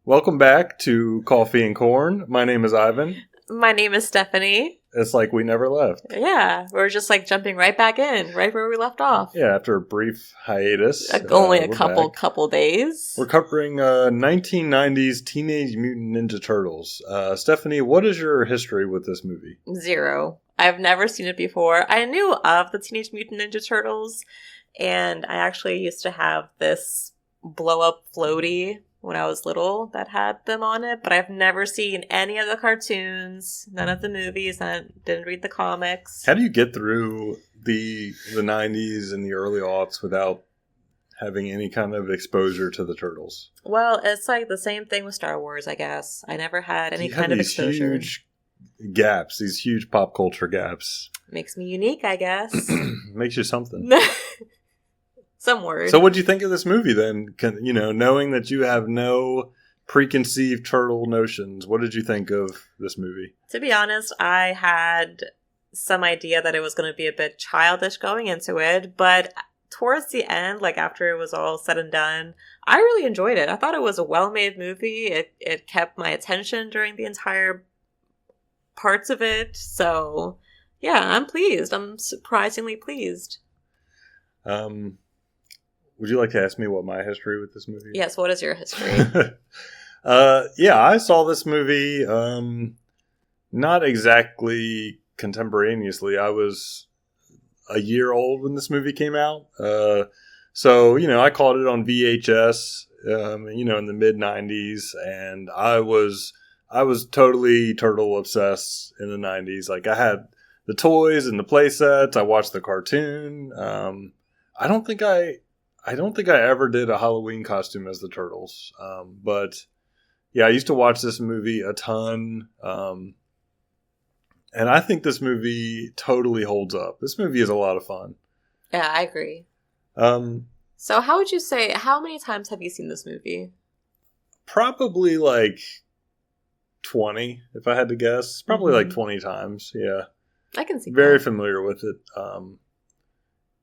Welcome back to Coffee and Corn. My name is Ivan. My name is Stephanie. It's like we never left. Yeah, we're just like jumping right back in, right where we left off. Yeah, after a brief hiatus. Only a couple days. We're covering 1990s Teenage Mutant Ninja Turtles. Stephanie, what is your history with this movie? Zero. I've never seen it before. I knew of the Teenage Mutant Ninja Turtles, and I actually used to have this blow-up floaty when I was little that had them on it, but I've never seen any of the cartoons, none of the movies, and didn't read the comics. How do you get through the 90s and the early aughts without having any kind of exposure to the Turtles? Well, it's like the same thing with Star Wars, I guess. I never had any kind of exposure. Huge gaps, these huge pop culture gaps. Makes me unique, I guess. Makes you something. Some word. So what do you think of this movie then? Knowing that you have no preconceived turtle notions, what did you think of this movie? To be honest, I had some idea that it was going to be a bit childish going into it, but towards the end, like after it was all said and done, I really enjoyed it. I thought it was a well-made movie. It kept my attention during the entire parts of it. So, yeah, I'm pleased. I'm surprisingly pleased. Would you like to ask me what my history with this movie is? Yes, what is your history? Yeah, I saw this movie not exactly contemporaneously. I was a year old when this movie came out. So, I caught it on VHS, in the mid-90s, and I was totally turtle obsessed in the 90s. Like, I had the toys and the play sets. I watched the cartoon. I don't think I ever did a Halloween costume as the Turtles. But yeah, I used to watch this movie a ton. And I think this movie totally holds up. This movie is a lot of fun. Yeah, I agree. So how would you say, how many times have you seen this movie? Probably like 20, if I had to guess. Probably like 20 times. Yeah. I can see Very that. familiar with it.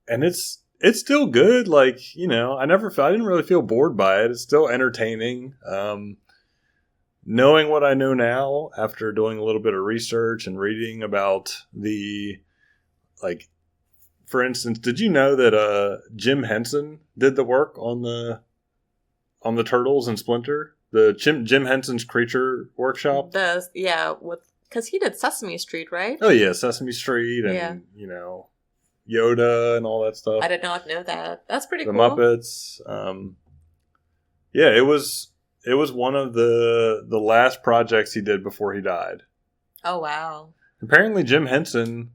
And it's still good. Like, I didn't really feel bored by it. It's still entertaining. Knowing what I know now after doing a little bit of research and reading about for instance, did you know that Jim Henson did the work on the Turtles and Splinter? The Jim Henson's Creature Workshop? Because he did Sesame Street, right? Oh yeah, Sesame Street and, Yoda and all that stuff. I did not know that. That's pretty cool. The Muppets. Yeah, it was one of the last projects he did before he died. Oh, wow. Apparently Jim Henson,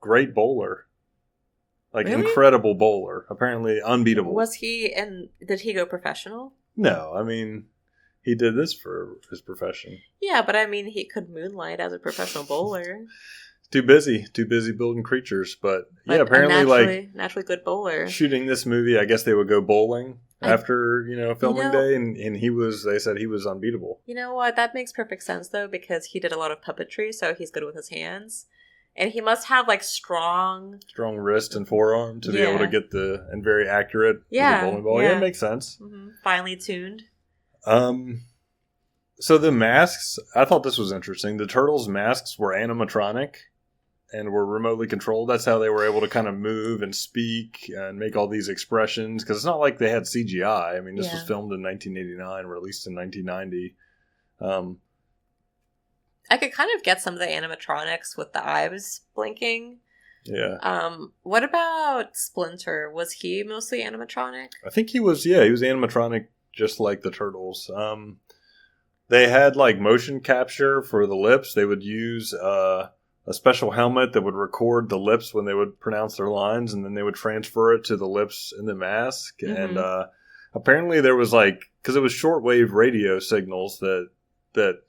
great bowler. Like, really? Incredible bowler. Apparently unbeatable. Did he go professional? No, I mean, he did this for his profession. Yeah, but I mean, he could moonlight as a professional bowler. Too busy building creatures, but yeah, apparently naturally good bowler. Shooting this movie, I guess they would go bowling after filming day, and they said he was unbeatable. You know what? That makes perfect sense though, because he did a lot of puppetry, so he's good with his hands, and he must have like strong wrist and forearm to be able to get and very accurate with the bowling ball. Yeah, it makes sense. Mm-hmm. Finely tuned. So the masks, I thought this was interesting. The Turtles' masks were animatronic and were remotely controlled. That's how they were able to kind of move and speak and make all these expressions. Because it's not like they had CGI. I mean, this was filmed in 1989, released in 1990. I could kind of get some of the animatronics with the eyes blinking. Yeah. What about Splinter? Was he mostly animatronic? I think he was animatronic just like the Turtles. They had like motion capture for the lips. They would use a special helmet that would record the lips when they would pronounce their lines, and then they would transfer it to the lips in the mask. Mm-hmm. And apparently there was because it was shortwave radio signals that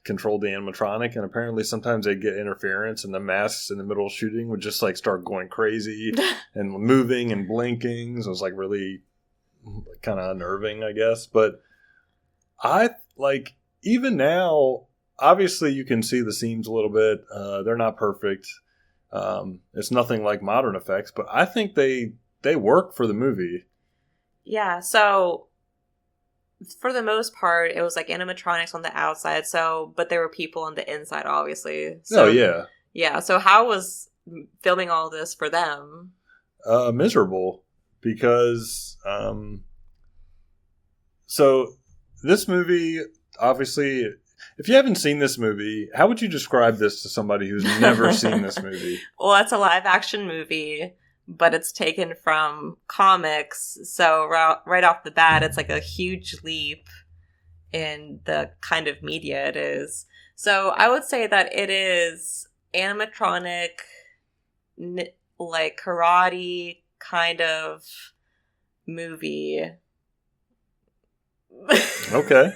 controlled the animatronic, and apparently sometimes they'd get interference, and the masks in the middle of shooting would just start going crazy and moving and blinking. So it was really kind of unnerving, I guess. But even now, obviously you can see the seams a little bit. They're not perfect. It's nothing like modern effects, but I think they work for the movie. Yeah, so for the most part, it was like animatronics on the outside. So, but there were people on the inside, obviously. So, Oh yeah, yeah. So, how was filming all this for them? miserable because so this movie obviously. If you haven't seen this movie, how would you describe this to somebody who's never seen this movie? Well, it's a live action movie, but it's taken from comics. So right off the bat, it's like a huge leap in the kind of media it is. So I would say that it is animatronic, like karate kind of movie. Okay.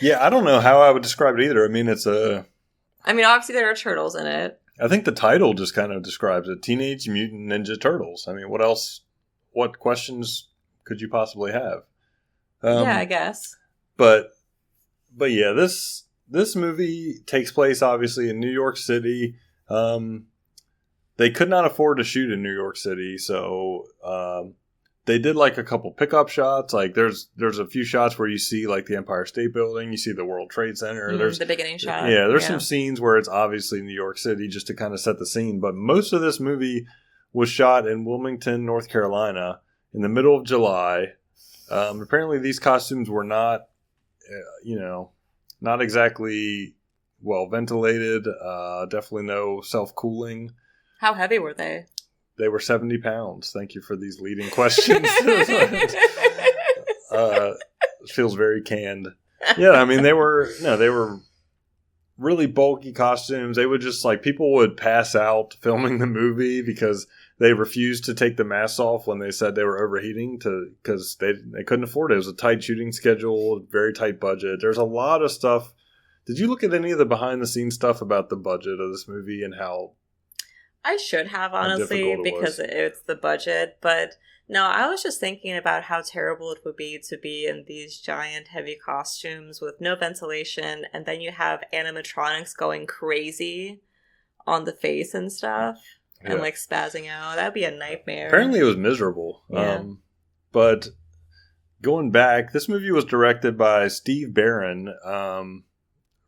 Yeah, I don't know how I would describe it either. I mean, obviously there are turtles in it. I think the title just kind of describes it. Teenage Mutant Ninja Turtles. I mean, what else? What questions could you possibly have? Yeah, I guess. But yeah, this movie takes place obviously in New York City. They could not afford to shoot in New York City, so they did like a couple pickup shots. Like there's a few shots where you see like the Empire State Building, you see the World Trade Center. There's the beginning shot. Yeah, there's some scenes where it's obviously New York City just to kind of set the scene. But most of this movie was shot in Wilmington, North Carolina, in the middle of July. Apparently, these costumes were not, not exactly well ventilated. Definitely no self-cooling. How heavy were they? They were 70 pounds. Thank you for these leading questions. Feels very canned. Yeah, I mean, they were really bulky costumes. They would just people would pass out filming the movie because they refused to take the masks off when they said they were overheating because they couldn't afford it. It was a tight shooting schedule, very tight budget. There's a lot of stuff. Did you look at any of the behind the scenes stuff about the budget of this movie and how? I should have, honestly, because it's the budget. But no, I was just thinking about how terrible it would be to be in these giant, heavy costumes with no ventilation. And then you have animatronics going crazy on the face and stuff. Yeah. And spazzing out. That'd be a nightmare. Apparently it was miserable. Yeah. But going back, this movie was directed by Steve Barron.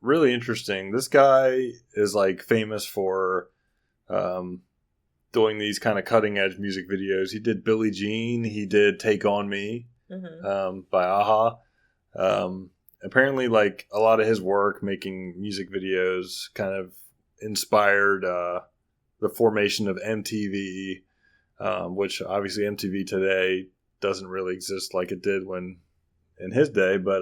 Really interesting. This guy is famous for doing these kind of cutting edge music videos. He did Billie Jean. He did Take On Me by Aha. Apparently, a lot of his work making music videos kind of inspired the formation of MTV, which obviously MTV today doesn't really exist like it did in his day. But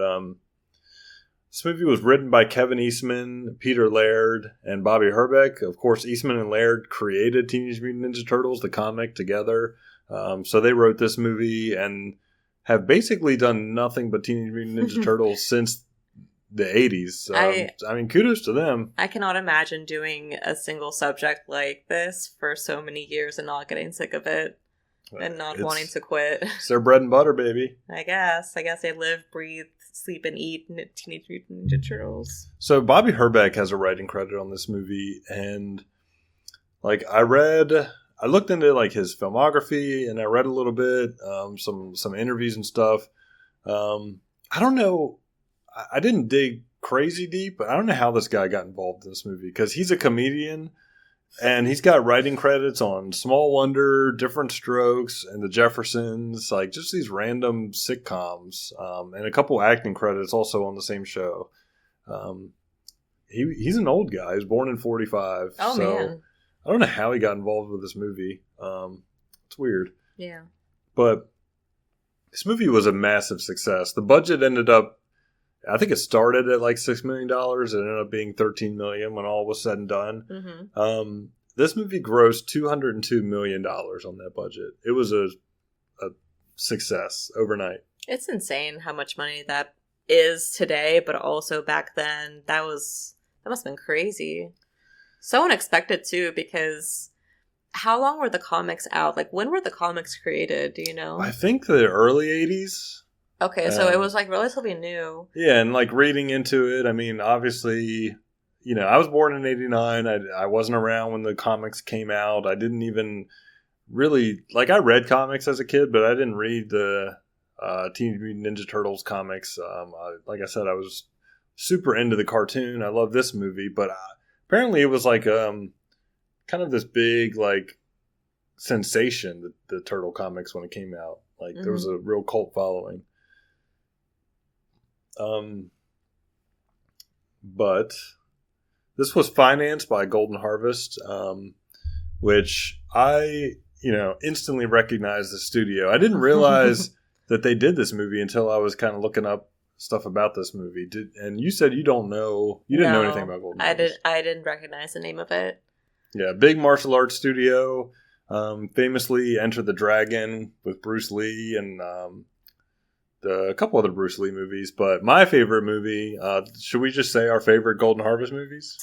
this movie was written by Kevin Eastman, Peter Laird, and Bobby Herbeck. Of course, Eastman and Laird created Teenage Mutant Ninja Turtles, the comic, together. So they wrote this movie and have basically done nothing but Teenage Mutant Ninja Turtles since the 80s. I mean, kudos to them. I cannot imagine doing a single subject like this for so many years and not getting sick of it and not wanting to quit. It's their bread and butter, baby. I guess they live, breathe, sleep, and eat Teenage Mutant Ninja Turtles. So Bobby Herbeck has a writing credit on this movie, and I looked into his filmography, and I read a little bit, some interviews and stuff. I don't know. I didn't dig crazy deep, but I don't know how this guy got involved in this movie because he's a comedian and he's got writing credits on Small Wonder, Different Strokes, and The Jeffersons, just these random sitcoms, and a couple acting credits also on the same show. He's an old guy. He was born in 1945. Oh, so man. I don't know how he got involved with this movie. It's weird. Yeah. But this movie was a massive success. The budget ended up, I think it started at $6 million. It ended up being $13 million when all was said and done. Mm-hmm. This movie grossed $202 million on that budget. It was a success overnight. It's insane how much money that is today, but also back then that must have been crazy. So unexpected too, because how long were the comics out? When were the comics created? Do you know? I think the early 80s. Okay, so it was relatively new. Yeah, and reading into it, I mean, obviously, I was born in 1989. I wasn't around when the comics came out. I didn't even really, I read comics as a kid, but I didn't read the Teenage Mutant Ninja Turtles comics. Like I said, I was super into the cartoon. I love this movie, but apparently it was like kind of this big like sensation, the Turtle comics, when it came out. Like there was a real cult following. But this was financed by Golden Harvest, which I, instantly recognized the studio. I didn't realize that they did this movie until I was kind of looking up stuff about this movie. And you said you didn't know anything about Golden Harvest. I didn't recognize the name of it. Yeah, big martial arts studio. Famously Enter the Dragon with Bruce Lee and a couple other Bruce Lee movies. But my favorite movie, should we just say our favorite Golden Harvest movies?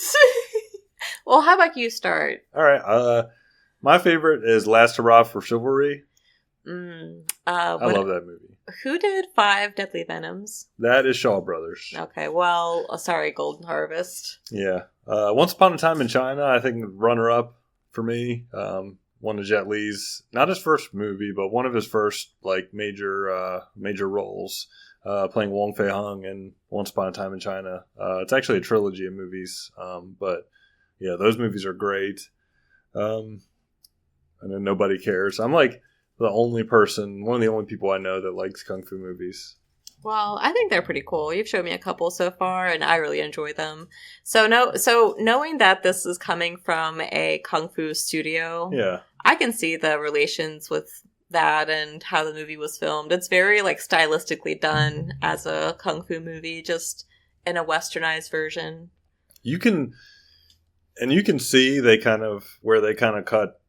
Well, how about you start? All right. My favorite is Last Hurrah for Chivalry. I love that movie. Who did 5 Deadly Venoms? That is Shaw Brothers. Okay, well, sorry, Golden Harvest. Yeah. Once Upon a Time in China, I think runner-up for me. One of Jet Li's, not his first movie, but one of his first like major roles, playing Wong Fei Hung in Once Upon a Time in China. It's actually a trilogy of movies, but yeah, those movies are great. And then Nobody Cares. I'm like one of the only people I know that likes kung fu movies. Well, I think they're pretty cool. You've shown me a couple so far, and I really enjoy them. So knowing that this is coming from a kung fu studio, yeah, I can see the relations with that and how the movie was filmed. It's very like stylistically done as a kung fu movie, just in a westernized version. You can see where they kind of cut,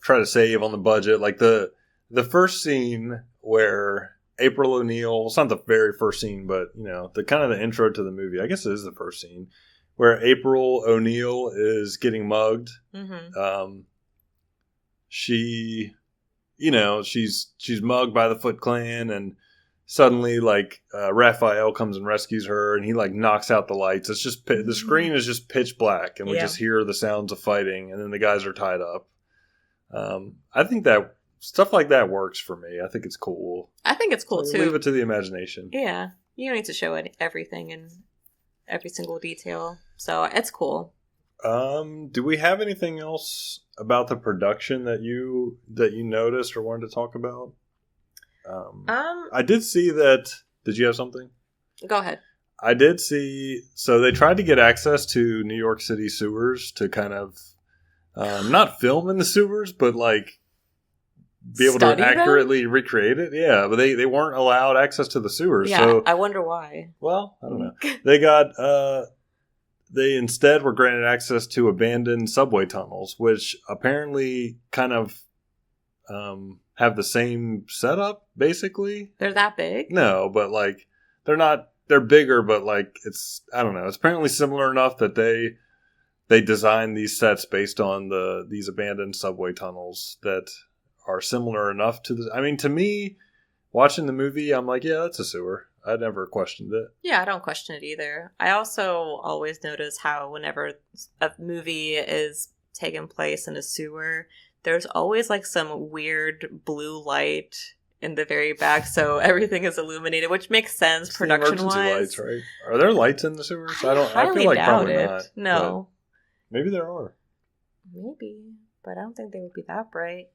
try to save on the budget. Like the first scene where April O'Neil, it's not the very first scene, but the kind of the intro to the movie, I guess it is the first scene, where April O'Neil is getting mugged. Mm-hmm. She's mugged by the Foot Clan, and suddenly like Raphael comes and rescues her, and he like knocks out the lights. It's just the screen is just pitch black, and we just hear the sounds of fighting, and then the guys are tied up. I think that stuff like that works for me. I think it's cool. I think it's cool, too. Leave it to the imagination. Yeah. You don't need to show everything and every single detail. So it's cool. Do we have anything else about the production that you noticed or wanted to talk about? I did see that. Did you have something? Go ahead. I did see. So they tried to get access to New York City sewers to kind of not film in the sewers, but like be able to accurately recreate it. Yeah, but they weren't allowed access to the sewers. Yeah, so, I wonder why. Well, I don't know. They instead were granted access to abandoned subway tunnels, which apparently kind of have the same setup, basically. They're that big? No, but like they're bigger, but like it's, I don't know. It's apparently similar enough that they designed these sets based on these abandoned subway tunnels that are similar enough to the. I mean, to me, watching the movie, I'm like, yeah, that's a sewer. I never questioned it. Yeah, I don't question it either. I also always notice how whenever a movie is taking place in a sewer, there's always like some weird blue light in the very back, so everything is illuminated, which makes sense production-wise. Emergency lights, right? Are there lights in the sewers? I feel like probably it. Not. No. Maybe there are. Maybe, but I don't think they would be that bright.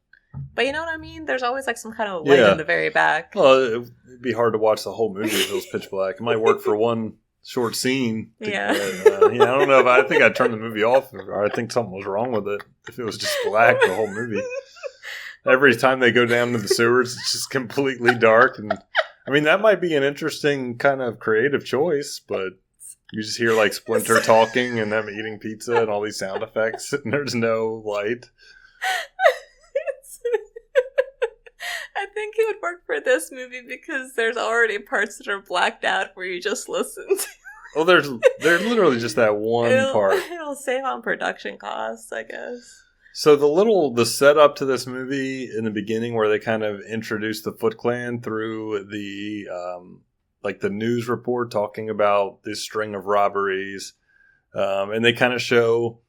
But you know what I mean? There's always like some kind of light in the very back. Well, it'd be hard to watch the whole movie if it was pitch black. It might work for one short scene. Yeah. I don't know I think I'd turn the movie off, or I think something was wrong with it if it was just black the whole movie. Every time they go down to the sewers, it's just completely dark. And I mean, that might be an interesting kind of creative choice, but you just hear like Splinter talking and them eating pizza and all these sound effects, and there's no light. I think it would work for this movie because there's already parts that are blacked out where you just listen to. Well, there's literally just that one part. It'll save on production costs, I guess. So the setup to this movie in the beginning, where they kind of introduce the Foot Clan through the like the news report talking about this string of robberies, and they kind of show.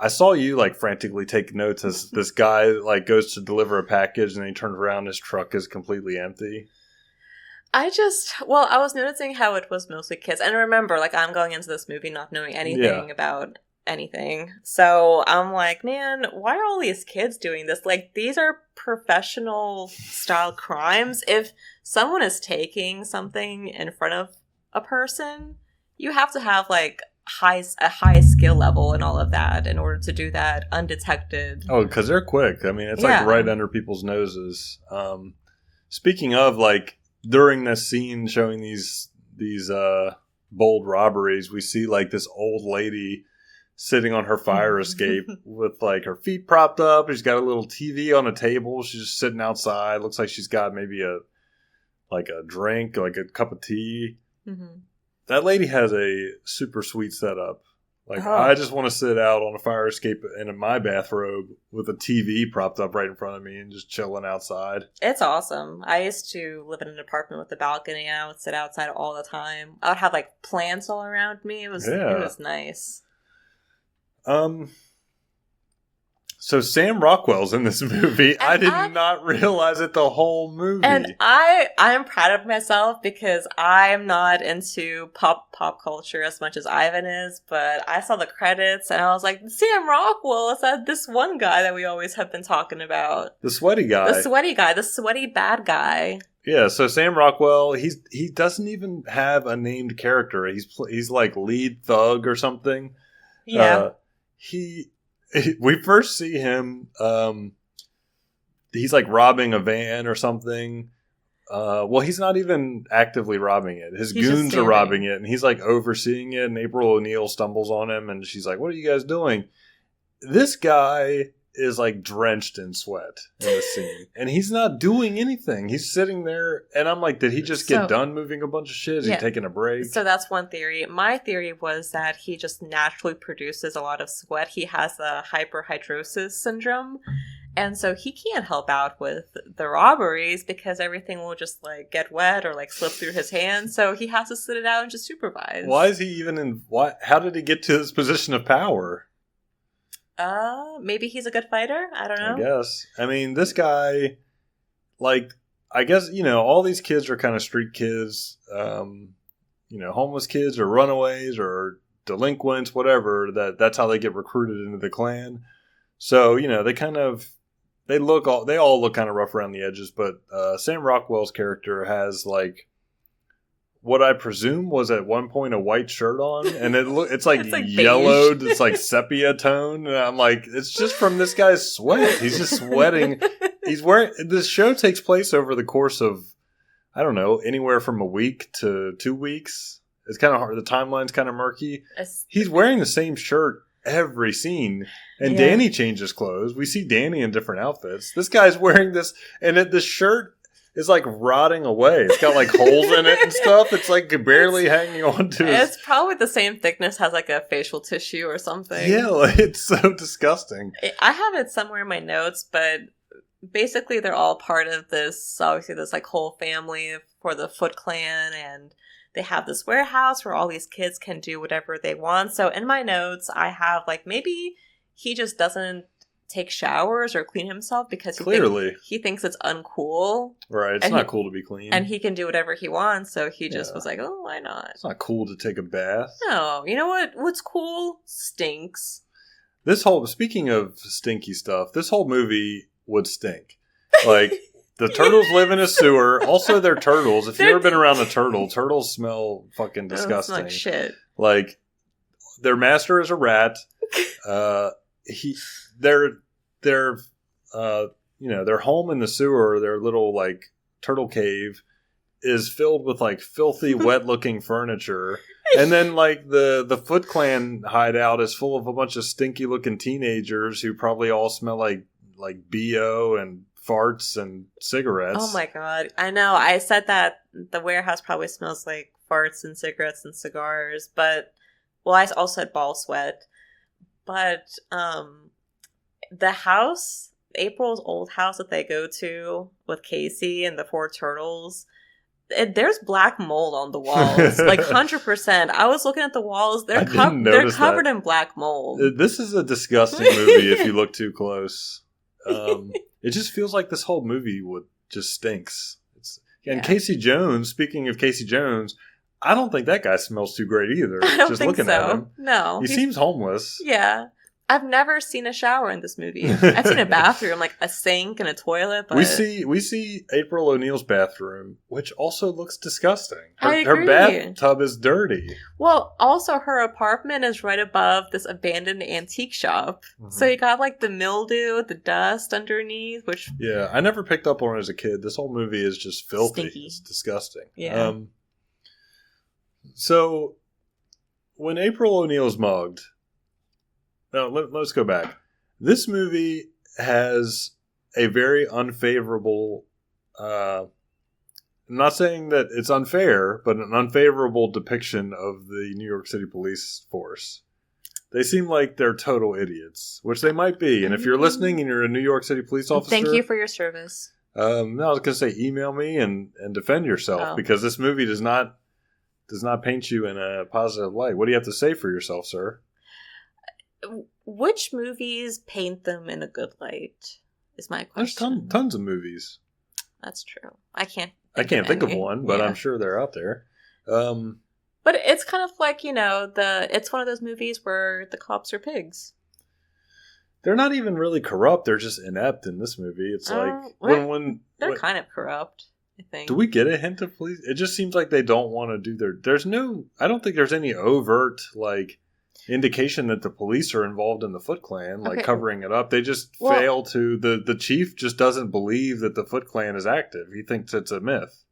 I saw you like frantically take notes as this guy like goes to deliver a package and then he turns around, his truck is completely empty. I was noticing how it was mostly kids. And remember, like, I'm going into this movie not knowing anything about anything. So I'm like, man, why are all these kids doing this? Like, these are professional style crimes. If someone is taking something in front of a person, you have to have, like, a high skill level and all of that in order to do that undetected. Oh, because they're quick. I mean, it's like right under people's noses. Speaking of, like, during this scene showing these bold robberies, we see like this old lady sitting on her fire escape with like her feet propped up. She's got a little TV on a table. She's just sitting outside. Looks like she's got maybe a drink, like a cup of tea. Mm-hmm. That lady has a super sweet setup. Like, I just want to sit out on a fire escape in my bathrobe with a TV propped up right in front of me and just chilling outside. It's awesome. I used to live in an apartment with a balcony and I would sit outside all the time. I would have like plants all around me. It was nice. So Sam Rockwell's in this movie. And I did not realize it the whole movie. And I am proud of myself because I'm not into pop culture as much as Ivan is, but I saw the credits and I was like, Sam Rockwell is that this one guy that we always have been talking about. The sweaty guy. The sweaty bad guy. Yeah, so Sam Rockwell, he doesn't even have a named character. He's like lead thug or something. Yeah. We first see him, he's like robbing a van or something. Well, he's not even actively robbing it. His goons are robbing it, and he's like overseeing it, and April O'Neil stumbles on him, and she's like, what are you guys doing? This guy is like drenched in sweat in this scene, and he's not doing anything. He's sitting there, and I'm like, did he just get done moving a bunch of shit? Is he taking a break? So that's one theory. My theory was that he just naturally produces a lot of sweat. He has a hyperhidrosis syndrome, and so he can't help out with the robberies because everything will just like get wet or like slip through his hands. So he has to sit it out and just supervise. Why is he even how did he get to this position of power? Maybe he's a good fighter. I don't know. I guess. I mean, this guy, like, I guess, all these kids are kind of street kids, homeless kids or runaways or delinquents, whatever. That's how they get recruited into the clan. So, they all look kind of rough around the edges, but Sam Rockwell's character has like what I presume was at one point a white shirt on, and it's like yellowed, it's like sepia tone, and I'm like, it's just from this guy's sweat. He's just sweating. This show takes place over the course of, I don't know, anywhere from a week to 2 weeks. It's kind of hard. The timeline's kind of murky. He's wearing the same shirt every scene, and Danny changes clothes. We see Danny in different outfits. This guy's wearing this, and the shirt is like rotting away. It's got like holes in it and stuff. It's like barely hanging on to it. It's probably the same thickness as like a facial tissue or something. Yeah, it's so disgusting. I have it somewhere in my notes, but basically they're all part of this, obviously this like whole family for the Foot Clan, and they have this warehouse where all these kids can do whatever they want. So in my notes, I have like maybe he just doesn't take showers or clean himself because he thinks it's uncool. Right, it's not cool to be clean. And he can do whatever he wants, so he just was like, oh, why not? It's not cool to take a bath. No, you know what's cool? Stinks. Speaking of stinky stuff, this whole movie would stink. Like, the turtles live in a sewer. Also, they're turtles. If you've ever been around a turtle, turtles smell fucking disgusting. Like shit. Like, their master is a rat. Their home in the sewer, their little like turtle cave, is filled with like filthy, wet looking furniture, and then like the Foot Clan hideout is full of a bunch of stinky looking teenagers who probably all smell like BO and farts and cigarettes. Oh my god, I know. I said that the warehouse probably smells like farts and cigarettes and cigars, but I also said ball sweat, but the house, April's old house that they go to with Casey and the 4 turtles, there's black mold on the walls, like 100%. I was looking at the walls; they're covered in black mold. This is a disgusting movie if you look too close. It just feels like this whole movie just stinks. Casey Jones. Speaking of Casey Jones, I don't think that guy smells too great either. I don't just think looking so. at him, no, he seems homeless. Yeah. I've never seen a shower in this movie. I've seen a bathroom, like a sink and a toilet. But we see April O'Neil's bathroom, which also looks disgusting. I agree. Her bathtub is dirty. Well, also her apartment is right above this abandoned antique shop, so you got like the mildew, the dust underneath. Which I never picked up on it as a kid. This whole movie is just filthy. Stinky. It's disgusting. Yeah. So when April O'Neil's mugged. No, let's go back. This movie has a very unfavorable, I'm not saying that it's unfair, but an unfavorable depiction of the New York City police force. They seem like they're total idiots, which they might be. And if you're listening and you're a New York City police officer... Thank you for your service. No, I was going to say email me and defend yourself, because this movie does not paint you in a positive light. What do you have to say for yourself, sir? Which movies paint them in a good light is my question. There's tons of movies. That's true. I can't think of one, but I'm sure they're out there. But it's kind of like, it's one of those movies where the cops are pigs. They're not even really corrupt. They're just inept in this movie. It's when they're kind of corrupt, I think. Do we get a hint of police? It just seems like they don't want to do I don't think there's any overt, indication that the police are involved in the Foot Clan, covering it up. They just fail to. The chief just doesn't believe that the Foot Clan is active. He thinks it's a myth.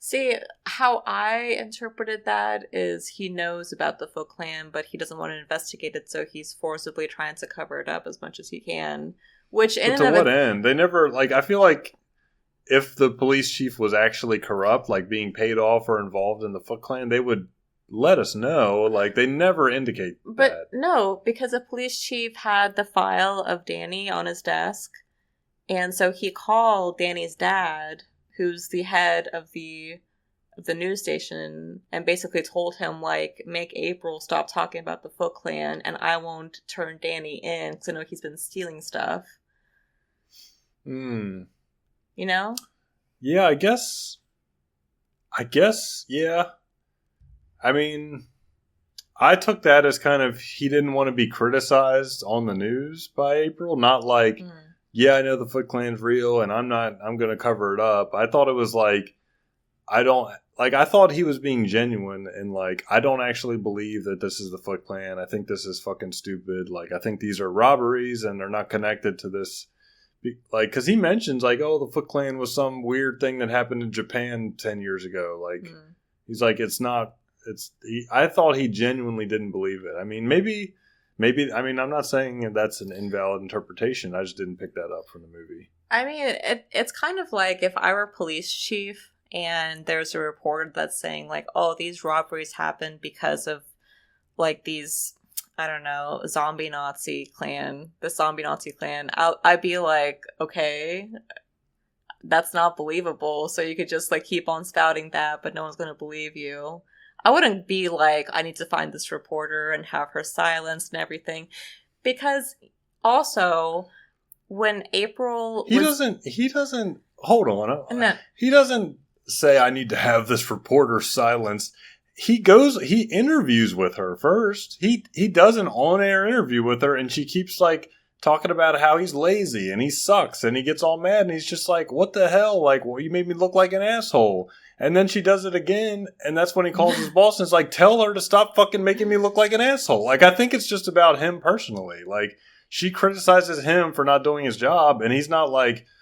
See, how I interpreted that is he knows about the Foot Clan, but he doesn't want to investigate it, so he's forcibly trying to cover it up as much as he can. Which, to what end? They never, I feel like if the police chief was actually corrupt, being paid off or involved in the Foot Clan, they would let us know. They never indicate that. But no, because the police chief had the file of Danny on his desk, and so he called Danny's dad, who's the head of the news station, and basically told him, make April stop talking about the Foot Clan, and I won't turn Danny in, because I know he's been stealing stuff. You know? Yeah, I guess, yeah. I mean, I took that as kind of he didn't want to be criticized on the news by April. Not yeah, I know the Foot Clan's real and I'm going to cover it up. I thought it was I thought he was being genuine and I don't actually believe that this is the Foot Clan. I think this is fucking stupid. I think these are robberies and they're not connected to this. Because he mentions the Foot Clan was some weird thing that happened in Japan 10 years ago. He's it's not. I thought he genuinely didn't believe it. I mean, maybe. I mean, I'm not saying that's an invalid interpretation. I just didn't pick that up from the movie. I mean, it's kind of like if I were police chief and there's a reporter that's saying these robberies happened because of these, I don't know, zombie Nazi clan. I'd be okay, that's not believable. So you could just keep on spouting that, but no one's going to believe you. I wouldn't be I need to find this reporter and have her silenced and everything. Because also, when April He doesn't, hold on. No. He doesn't say, I need to have this reporter silenced. He interviews with her first. He does an on-air interview with her, and she keeps talking about how he's lazy and he sucks, and he gets all mad, and he's just what the hell? Well, you made me look like an asshole. And then she does it again, and that's when he calls his boss and is tell her to stop fucking making me look like an asshole. I think it's just about him personally. She criticizes him for not doing his job, and he's not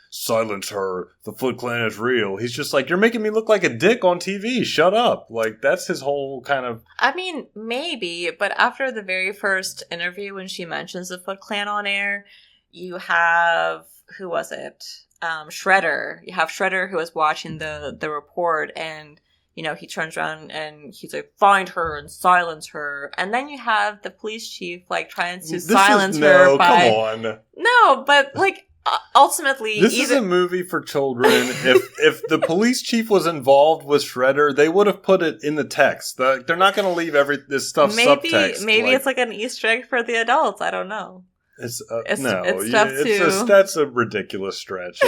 silence her, the Foot Clan is real. He's just you're making me look like a dick on TV, shut up. That's his whole kind of... I mean, maybe, but after the very first interview when she mentions the Foot Clan on air, you have... Who was it? Shredder. You have Shredder who is watching the report, and he turns around and he's find her and silence her. And then you have the police chief trying to silence her by... come on. No, but ultimately, this is a movie for children. If the police chief was involved with Shredder, they would have put it in the text. They're not going to leave this stuff subtext. Maybe it's like an Easter egg for the adults. I don't know. It's tough that's a ridiculous stretch.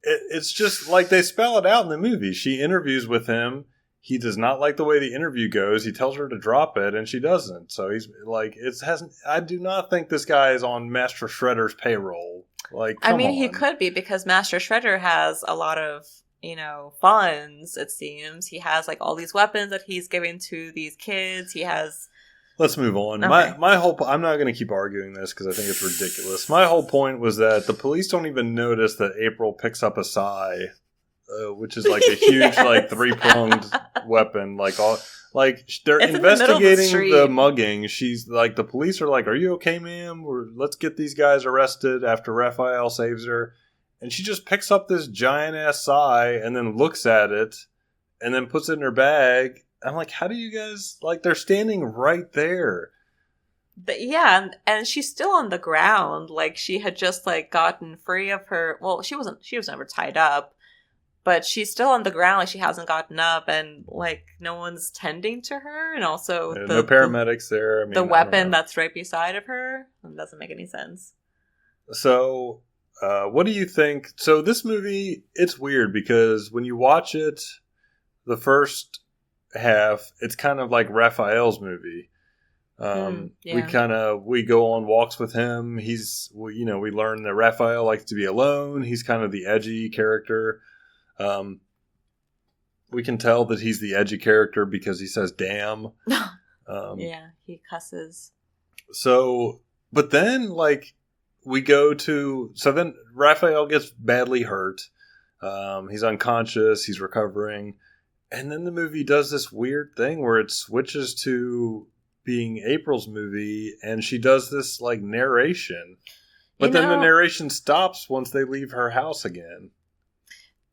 It's just like they spell it out in the movie. She interviews with him. He does not like the way the interview goes. He tells her to drop it, and she doesn't. So he's like, I do not think this guy is on Master Shredder's payroll. Like, come on. He could be, because Master Shredder has a lot of, funds, it seems. He has like all these weapons that he's giving to these kids. He has... Let's move on. Okay. My whole I'm not going to keep arguing this because I think it's ridiculous. My whole point was that the police don't even notice that April picks up a sai, which is like a huge like 3-pronged weapon. They're investigating the mugging. She's like, the police are like, "Are you okay, ma'am? Let's get these guys arrested." After Raphael saves her, and she just picks up this giant ass sai and then looks at it, and then puts it in her bag. I'm like, how do you guys, like, they're standing right there. But yeah, and she's still on the ground. Like, she had just, like, gotten free of her... Well, she was never tied up. But she's still on the ground, like, she hasn't gotten up. And, like, no one's tending to her. And also... no paramedics there. I mean, the weapon that's right beside of her. It doesn't make any sense. So, what do you think? So, this movie, it's weird because when you watch it, the first... half, it's kind of like Raphael's movie. We go on walks with him. We learn that Raphael likes to be alone. He's kind of the edgy character. We can tell that he's the edgy character because he says damn. Yeah, he cusses. So, but then then Raphael gets badly hurt. He's unconscious. He's recovering. And then the movie does this weird thing where it switches to being April's movie, and she does this, like, narration. But then the narration stops once they leave her house again.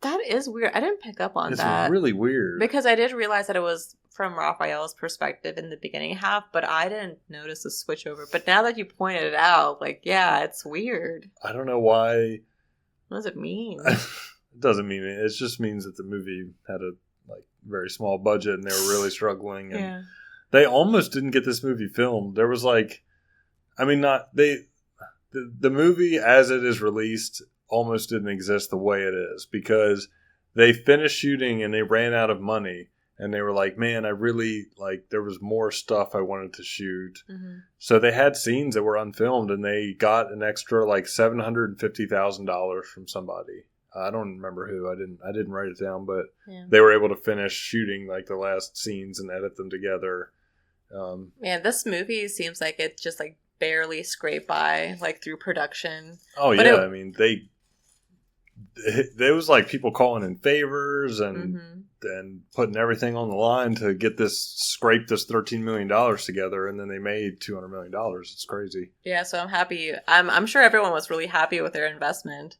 That is weird. I didn't pick up on that. It's really weird. Because I did realize that it was from Raphael's perspective in the beginning half, but I didn't notice the switch over. But now that you pointed it out, like, yeah, it's weird. I don't know why. What does it mean? It doesn't mean it. It just means that the movie had a very small budget and they were really struggling, and they almost didn't get this movie filmed. There was the movie as it is released almost didn't exist the way it is, because they finished shooting and they ran out of money, and they were like, man, I really there was more stuff I wanted to shoot. Mm-hmm. So they had scenes that were unfilmed, and they got an extra $750,000 from somebody. I don't remember who. I didn't write it down, but they were able to finish shooting the last scenes and edit them together. Man, this movie seems like it just barely scraped by through production. Oh, but I mean, there was people calling in favors and putting everything on the line to get scrape this $13 million together, and then they made $200 million. It's crazy. Yeah, so I'm happy. I'm sure everyone was really happy with their investment.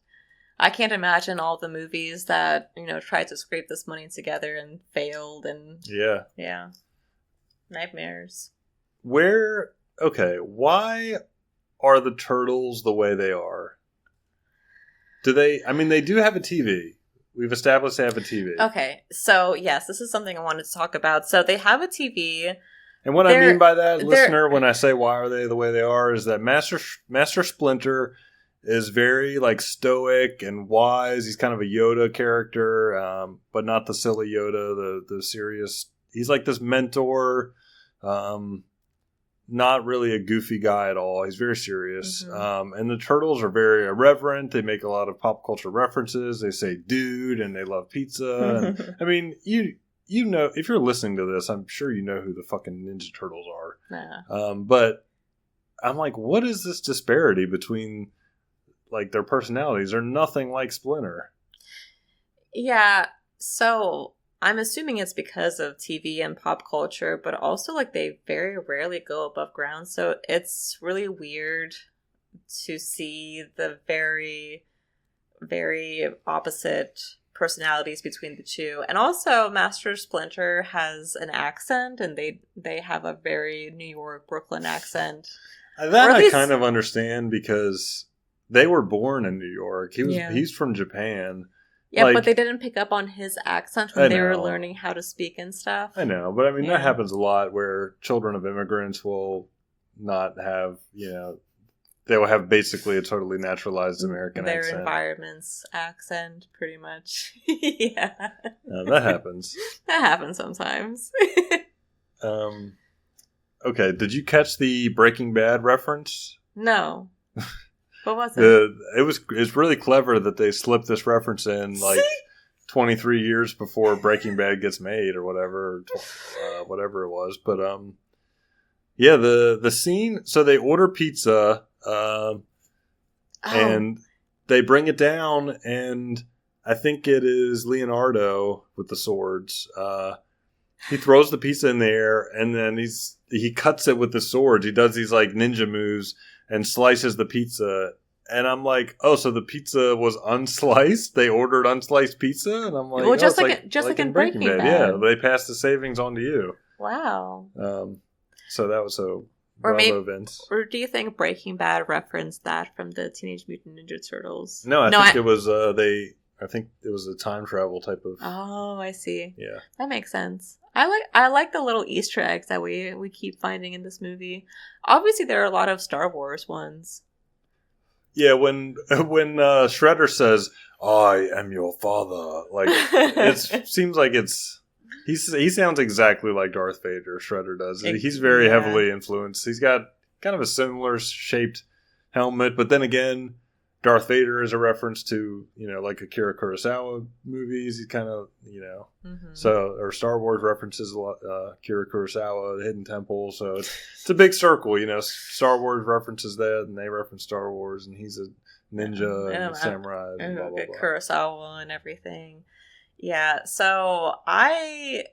I can't imagine all the movies that, tried to scrape this money together and failed, and yeah. Nightmares. Why are the Turtles the way they are? They do have a TV. We've established they have a TV. Okay, so yes, this is something I wanted to talk about. So they have a TV. And what I mean by that, listener, when I say why are they the way they are, is that Master Splinter is very stoic and wise. He's kind of a Yoda character, but not the silly Yoda, the serious. He's this mentor, not really a goofy guy at all. He's very serious. Mm-hmm. And the Turtles are very irreverent. They make a lot of pop culture references. They say dude, and they love pizza. And, you know, if you're listening to this, I'm sure you know who the fucking Ninja Turtles are. Nah. But I'm what is this disparity between their personalities? They're nothing like Splinter. Yeah, so I'm assuming it's because of TV and pop culture, but also they very rarely go above ground. So it's really weird to see the very, very opposite personalities between the two. And also Master Splinter has an accent, and they have a very New York, Brooklyn accent. That I kind of understand, because they were born in New York. Yeah. He's from Japan. Yeah, Like, but they didn't pick up on his accent I when they were know. learning how to speak and stuff. I know, but I mean, that Yeah. happens a lot where children of immigrants will not have, they will have basically a totally naturalized American Their accent. environment's accent, pretty much. Yeah. That happens. That happens sometimes. Okay, did you catch the Breaking Bad reference? No. What was it? It's really clever that they slipped this reference in like 23 years before Breaking Bad gets made or whatever, whatever it was. But yeah, the scene. So they order pizza, and they bring it down, and I think it is Leonardo with the swords. He throws the pizza in the air, and then he cuts it with the swords. He does these like ninja moves and slices the pizza. And I'm like, oh, so the pizza was unsliced? They ordered unsliced pizza? And I'm like, well, just oh, like in Breaking Bad. Yeah, they passed the savings on to you. Wow. So that was so or bravo, Vince. Or do you think Breaking Bad referenced that from the Teenage Mutant Ninja Turtles? No, I think it was I think it was a time travel type of. Oh, I see. Yeah, that makes sense. I like the little Easter eggs that we keep finding in this movie. Obviously, there are a lot of Star Wars ones. Yeah, when Shredder says, "I am your father," like it seems like he sounds exactly like Darth Vader. Shredder does. He's very heavily influenced. He's got kind of a similar shaped helmet, but then again, Darth Vader is a reference to, like Akira Kurosawa movies. He kind of, so, or Star Wars references a lot, Akira Kurosawa, The Hidden Temple. So it's a big circle, Star Wars references that, and they reference Star Wars, and he's a ninja and a samurai. And blah, blah, blah. Kurosawa and everything. Yeah. So I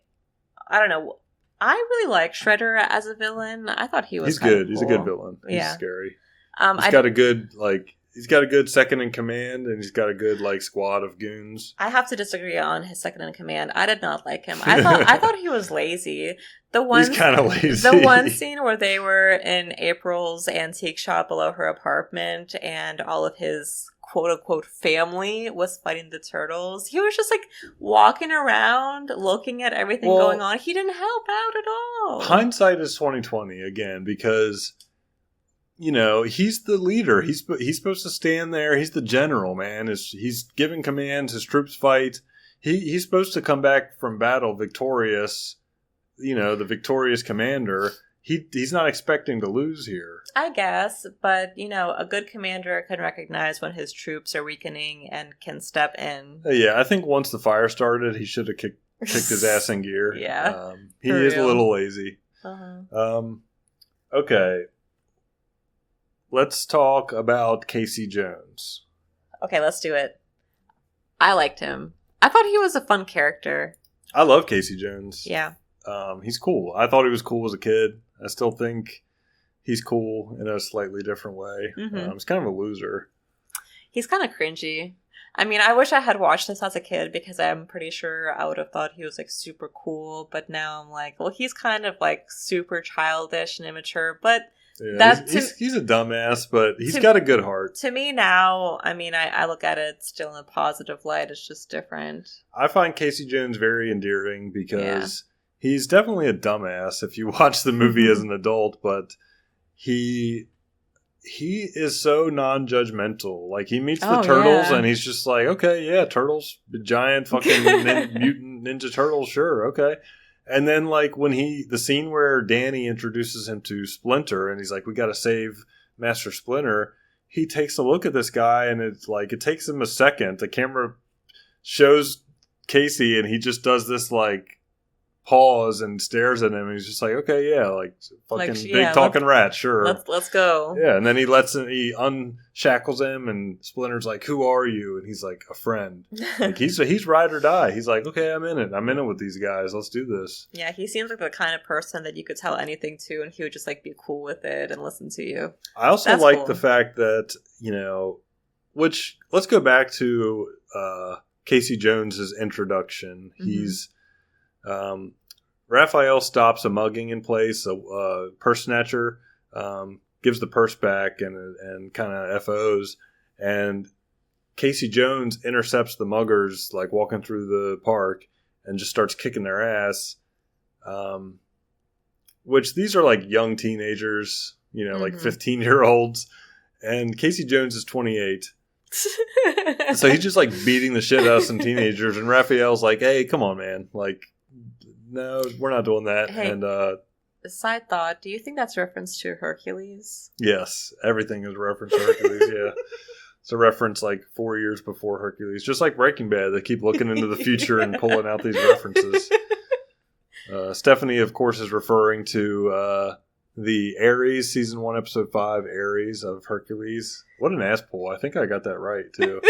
don't know. I really like Shredder as a villain. I thought he was He's good. Cool. He's a good villain. He's yeah. scary. He's got a good second in command, and he's got a good squad of goons. I have to disagree on his second in command. I did not like him. I thought he was lazy. He's kind of lazy. The one scene where they were in April's antique shop below her apartment, and all of his quote unquote family was fighting the turtles. He was just walking around, looking at everything going on. He didn't help out at all. Hindsight is 20/20 again, because he's the leader. He's supposed to stand there. He's the general, man. He's giving commands. His troops fight. He's supposed to come back from battle victorious. The victorious commander. He's not expecting to lose here. I guess, but a good commander can recognize when his troops are weakening and can step in. Yeah, I think once the fire started, he should have kicked his ass in gear. Yeah, he is a little lazy. Uh-huh. Okay. Let's talk about Casey Jones. Okay, let's do it. I liked him. I thought he was a fun character. I love Casey Jones. Yeah. He's cool. I thought he was cool as a kid. I still think he's cool in a slightly different way. Mm-hmm. He's kind of a loser. He's kind of cringy. I mean, I wish I had watched this as a kid, because I'm pretty sure I would have thought he was super cool. But now I'm well, he's kind of super childish and immature. But yeah, he's a dumbass, but he's got a good heart. To me now, I mean, I look at it still in a positive light. It's just different. I find Casey Jones very endearing because he's definitely a dumbass if you watch the movie as an adult, but he is so non-judgmental. He meets the turtles and he's just okay, yeah, turtles, giant fucking mutant ninja turtles, sure, okay. And then when the scene where Danny introduces him to Splinter and he's we got to save Master Splinter, he takes a look at this guy and it's it takes him a second. The camera shows Casey and he just does this pause and stares at him and he's just okay, yeah, fucking big talking rat, sure. Let's go. Yeah, and then he unshackles him and Splinter's who are you? And he's a friend. He's ride or die. He's okay, I'm in it with these guys. Let's do this. Yeah, he seems like the kind of person that you could tell anything to and he would just be cool with it and listen to you. I also like the fact that, which let's go back to Casey Jones's introduction. Mm-hmm. He's Raphael stops a mugging in place, a purse snatcher, gives the purse back and kind of FOs. and Casey Jones intercepts the muggers, like, walking through the park and just starts kicking their ass. Which these are, like, young teenagers, like 15-year-olds. And Casey Jones is 28. So he's just, like, beating the shit out of some teenagers. And Raphael's like, hey, come on, man. Like, no, we're not doing that. Hey, and side thought, do you think that's a reference to Hercules? Yes, everything is a reference to Hercules, yeah. It's a reference like 4 years before Hercules. Just like Breaking Bad, they keep looking into the future and pulling out these references. Stephanie, of course, is referring to the Ares, Season 1, Episode 5, Ares of Hercules. What an ass pull. I think I got that right, too.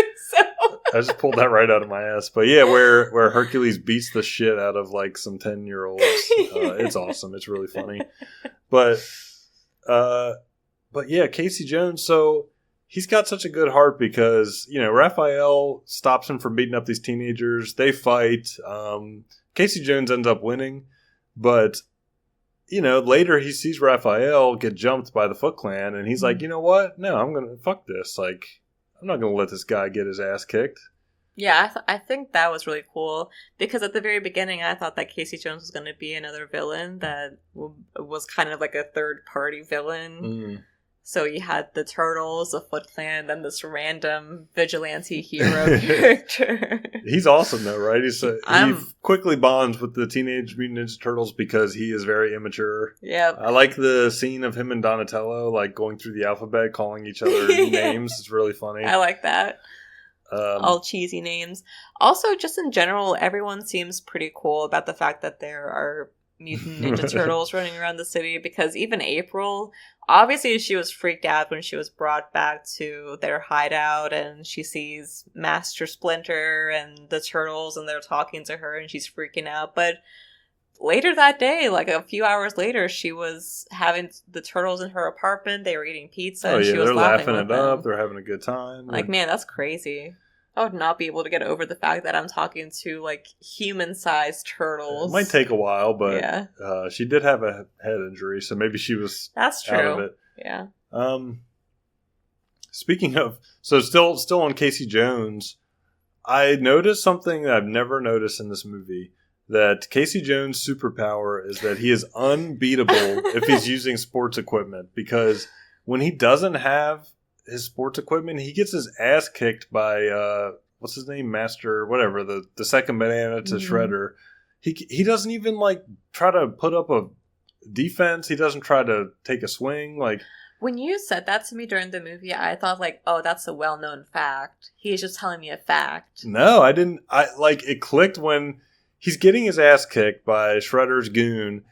I just pulled that right out of my ass. But yeah, where Hercules beats the shit out of like some 10-year-olds. It's awesome. It's really funny. But yeah, Casey Jones, so he's got such a good heart because, Raphael stops him from beating up these teenagers. They fight. Casey Jones ends up winning. But, later he sees Raphael get jumped by the Foot Clan. And he's like, you know what? No, I'm going to fuck this. Like, I'm not going to let this guy get his ass kicked. Yeah, I think that was really cool because at the very beginning I thought that Casey Jones was going to be another villain that was kind of like a third-party villain. So you had the Turtles, the Foot Clan, then this random vigilante hero character. He's awesome though, right? He quickly bonds with the Teenage Mutant Ninja Turtles because he is very immature. Yep. I like the scene of him and Donatello like going through the alphabet, calling each other names. It's really funny. I like that. All cheesy names. Also, just in general, everyone seems pretty cool about the fact that there are mutant Ninja Turtles running around the city, because even April, obviously she was freaked out when she was brought back to their hideout and she sees Master Splinter and the Turtles and they're talking to her and she's freaking out. But later that day, like a few hours later, she was having the Turtles in her apartment. They were eating pizza. Oh, yeah, she was they're laughing it up. They're having a good time. Like, man, that's crazy. I would not be able to get over the fact that I'm talking to, like, human-sized turtles. It might take a while, but yeah. She did have a head injury, so maybe she was That's true. out of it. Yeah. Speaking of... So still on Casey Jones, I noticed something that I've never noticed in this movie, that Casey Jones' superpower is that he is unbeatable if he's using sports equipment, because when he doesn't have his sports equipment, he gets his ass kicked by what's his name, Master whatever, the second banana to Shredder. He doesn't even like try to put up a defense. He doesn't try to take a swing. Like, when you said that to me during the movie, I thought like, oh, that's a well-known fact. He's just telling me a fact. No, I didn't. It clicked when he's getting his ass kicked by Shredder's goon,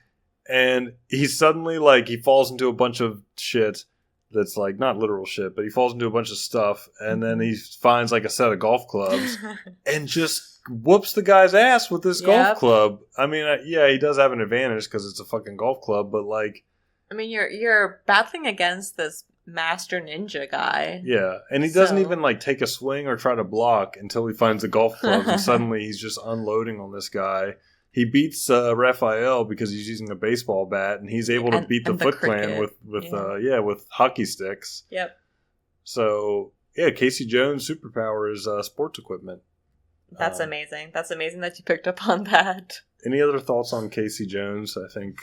and he's suddenly like, he falls into a bunch of shit that's like not literal shit, but he falls into a bunch of stuff, and then he finds like a set of golf clubs and just whoops the guy's ass with this golf club. I mean, yeah, he does have an advantage because it's a fucking golf club, but like, I mean, you're battling against this master ninja guy. Yeah, and he doesn't even like take a swing or try to block until he finds the golf clubs, and suddenly he's just unloading on this guy. He beats Raphael because he's using a baseball bat, and he's able to beat the Foot Clan with hockey sticks. Yep. So yeah, Casey Jones' superpower is sports equipment. That's amazing. That's amazing that you picked up on that. Any other thoughts on Casey Jones? I think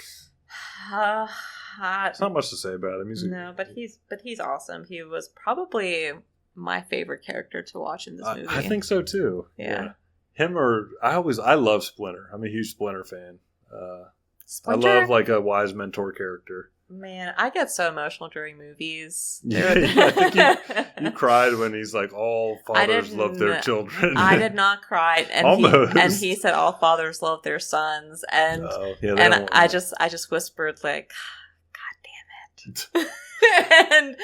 there's not much to say about him. But he's awesome. He was probably my favorite character to watch in this movie. I think so too. Yeah. Him or I love Splinter. I'm a huge Splinter fan. Splinter? I love like a wise mentor character. Man, I get so emotional during movies. Yeah, I think you cried when he's like, all fathers love their children. I did not cry. And he said all fathers love their sons. And I just whispered like, God damn it. And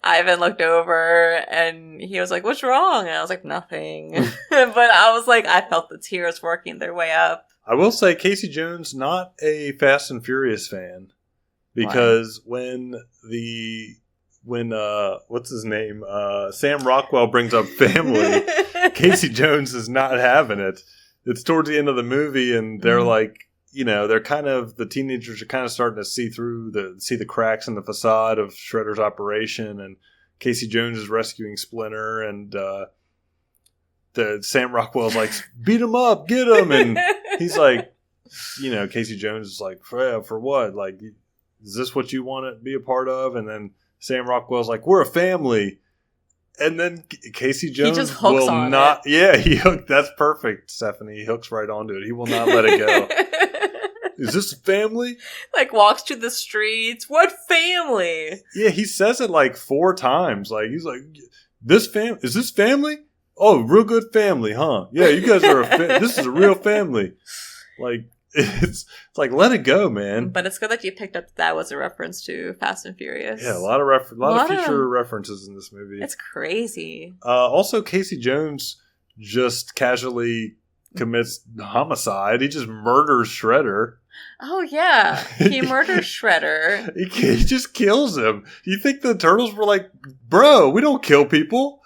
Ivan looked over and he was like, what's wrong? And I was like, nothing. But I was like, I felt the tears working their way up. I will say Casey Jones, not a Fast and Furious fan. Because when what's his name? Sam Rockwell brings up family, Casey Jones is not having it. It's towards the end of the movie and they're like, they're kind of, the teenagers are kind of starting to see the cracks in the facade of Shredder's operation, and Casey Jones is rescuing Splinter, and the Sam Rockwell's like, beat him up, get him, and he's like, Casey Jones is like, for what? Like, is this what you want to be a part of? And then Sam Rockwell's like, we're a family. And then Casey Jones just hooks will on not. it. Yeah, he hooked. That's perfect, Stephanie. He hooks right onto it. He will not let it go. Is this a family? Like, walks through the streets. What family? Yeah, he says it like 4 times. Like, he's like, is this family? Oh, real good family, huh? Yeah, you guys are this is a real family. Like, it's like, let it go, man. But it's good that you picked up that was a reference to Fast and Furious. Yeah, a lot of future references in this movie. It's crazy. Also, Casey Jones just casually commits homicide. He just murders Shredder. Oh, yeah. He murders Shredder. He just kills him. You think the Turtles were like, bro, we don't kill people?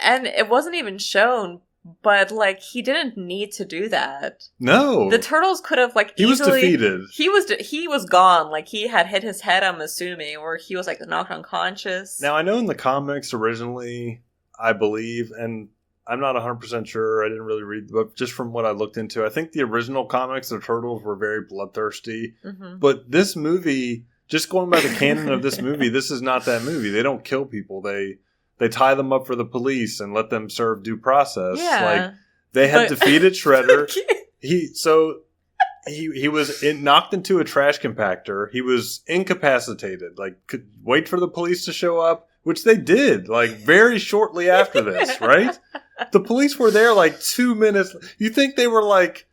And it wasn't even shown, but, like, he didn't need to do that. No. The Turtles could have, like, he easily... was defeated. He was gone. Like, he had hit his head, I'm assuming, or he was, like, knocked unconscious. Now, I know in the comics originally, I believe, and I'm not 100% sure, I didn't really read, but just from what I looked into, I think the original comics, the Turtles were very bloodthirsty. Mm-hmm. But this movie, just going by the canon of this movie, this is not that movie. They don't kill people. They tie them up for the police and let them serve due process. Yeah. Like, they had defeated Shredder. He was knocked into a trash compactor. He was incapacitated. Like, could wait for the police to show up, which they did, like, very shortly after this, right? The police were there, like, 2 minutes. You think they were like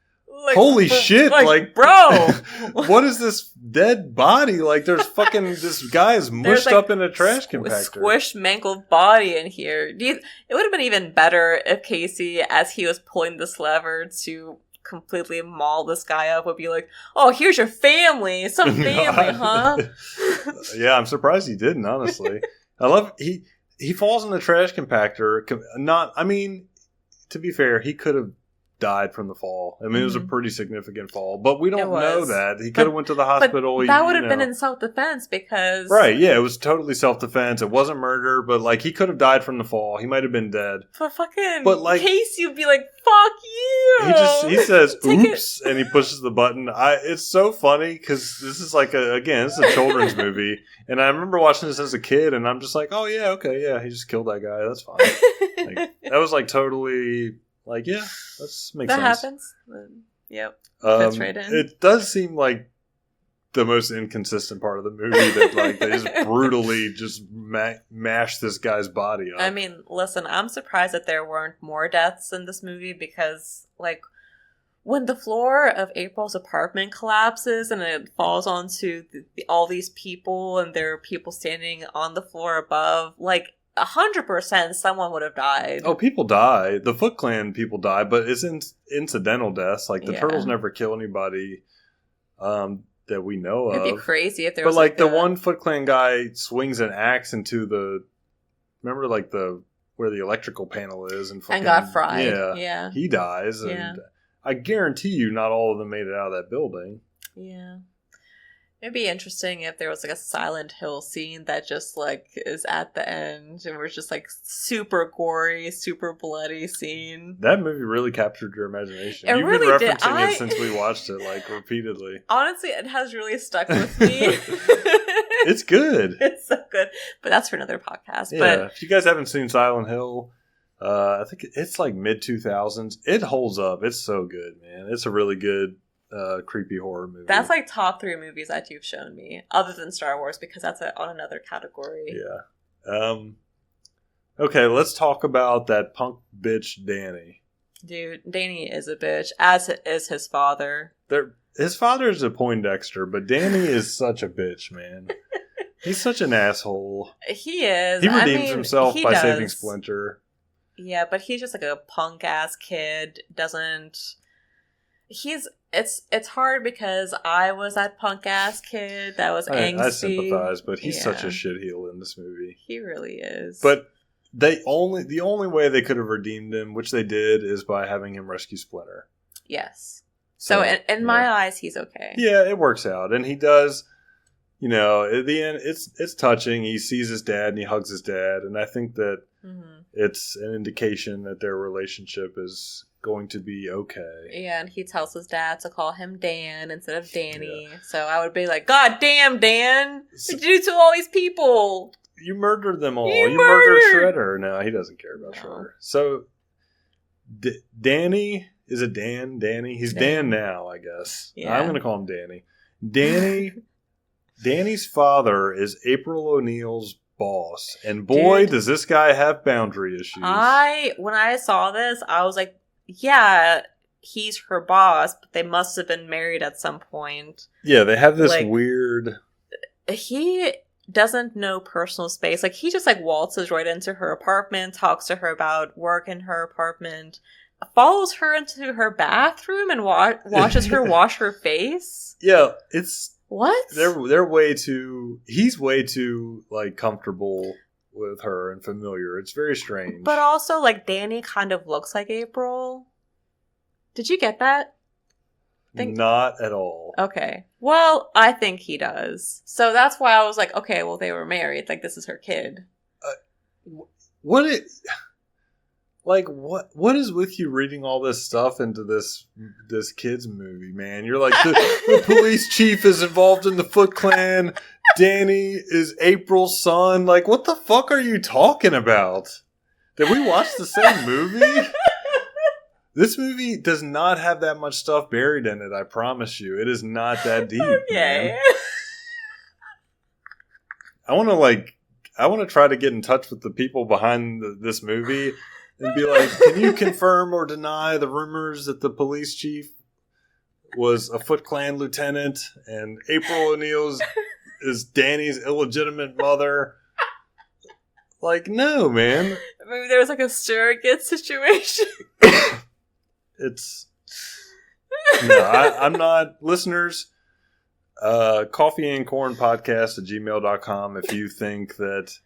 holy shit, like, bro, what is this dead body? Like, there's fucking, this guy is mushed up in a trash compactor. Squished, mangled body in here. It would have been even better if Casey, as he was pulling this lever to completely maul this guy up, would be like, oh, here's your family. Some family, huh? Yeah, I'm surprised he didn't, honestly. I love, he falls in the trash compactor. To be fair, he could have died from the fall. I mean, it was a pretty significant fall, but we don't know that. He could have went to the hospital. But that would have been in self-defense because... Right, yeah, it was totally self-defense. It wasn't murder, but, like, he could have died from the fall. He might have been dead. But like, Casey would be like, fuck you! He says, oops, and he pushes the button. It's so funny, because this is like, this is a children's movie, and I remember watching this as a kid, and I'm just like, oh, yeah, okay, yeah, he just killed that guy. That's fine. Like, that was, like, totally... Like, yeah, that makes sense. That happens. Yep. Fits right in. It does seem like the most inconsistent part of the movie that, like, they just brutally just mash this guy's body up. I mean, listen, I'm surprised that there weren't more deaths in this movie because, like, when the floor of April's apartment collapses and it falls onto all these people and there are people standing on the floor above, like, 100% someone would have died. Oh, people die. The Foot Clan people die, but it's incidental deaths. Like, the Turtles never kill anybody that we know of. It'd be crazy if there was like the one Foot Clan guy swings an axe into the... Remember, like, where the electrical panel is? And got fried. Yeah. He dies, and I guarantee you not all of them made it out of that building. Yeah. It'd be interesting if there was like a Silent Hill scene that just like is at the end and we're just like super gory, super bloody scene. That movie really captured your imagination. You've really been referencing it since we watched it, like, repeatedly. Honestly, it has really stuck with me. It's good. It's so good. But that's for another podcast. Yeah, but if you guys haven't seen Silent Hill, I think it's like mid-2000s. It holds up. It's so good, man. It's a really good creepy horror movie. That's like top 3 movies that you've shown me, other than Star Wars, because that's on another category. Yeah. Okay, let's talk about that punk bitch Danny. Dude, Danny is a bitch, as is his father. His father is a Poindexter, but Danny is such a bitch, man. He's such an asshole. He is. He redeems himself by saving Splinter. Yeah, but he's just like a punk ass kid. It's hard because I was that punk ass kid that was angsty. I sympathize, but he's such a shitheel in this movie. He really is. But the only way they could have redeemed him, which they did, is by having him rescue Splinter. Yes. So in my eyes, he's okay. Yeah, it works out, and he does. you know, at the end, it's touching. He sees his dad and he hugs his dad, and I think that it's an indication that their relationship is going to be okay. Yeah, and he tells his dad to call him Dan instead of Danny. Yeah. So I would be like, God damn, Dan! What did you do to all these people? You murdered them all. You murdered Shredder. No, he doesn't care about Shredder. So, Danny, is it Dan? Danny? He's Dan now, I guess. Yeah. I'm going to call him Danny. Danny's father is April O'Neil's boss. And boy, does this guy have boundary issues. When I saw this, I was like, yeah, he's her boss, but they must have been married at some point. Yeah, they have this weird... He doesn't know personal space. Like, he just, like, waltzes right into her apartment, talks to her about work in her apartment, follows her into her bathroom and watches her wash her face. Yeah, it's... What? They're way too... He's way too, like, comfortable with her and familiar. It's very strange. But also, like, Danny kind of looks like April. Did you get that? Not at all. Okay. Well, I think he does. So that's why I was like, okay, well, they were married. Like, this is her kid. What is with you reading all this stuff into this kid's movie, man? You're like, the police chief is involved in the Foot Clan. Danny is April's son. Like, what the fuck are you talking about? Did we watch the same movie? This movie does not have that much stuff buried in it, I promise you. It is not that deep. Okay. Man. I want to try to get in touch with the people behind this movie and be like, can you confirm or deny the rumors that the police chief was a Foot Clan lieutenant and April O'Neil is Danny's illegitimate mother? Like, no, man. Maybe there was like a surrogate situation. I'm not. Listeners, coffeeandcornpodcast@gmail.com if you think that,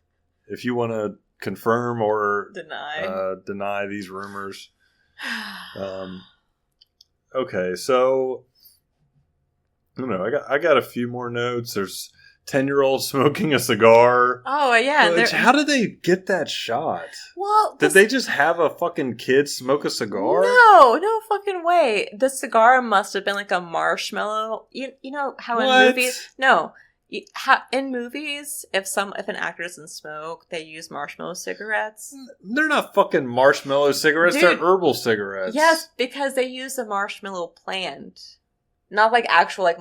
if you want to confirm or deny these rumors. Okay, so I don't know. I got a few more notes. There's 10-year-old smoking a cigar. Oh, yeah. How did they get that shot? Well, did they just have a fucking kid smoke a cigar? No fucking way. The cigar must have been like a marshmallow. You know how in movies... No. In movies, if an actor doesn't smoke, they use marshmallow cigarettes. They're not fucking marshmallow cigarettes. Dude, they're herbal cigarettes. Yes, because they use the marshmallow plant. Not like actual like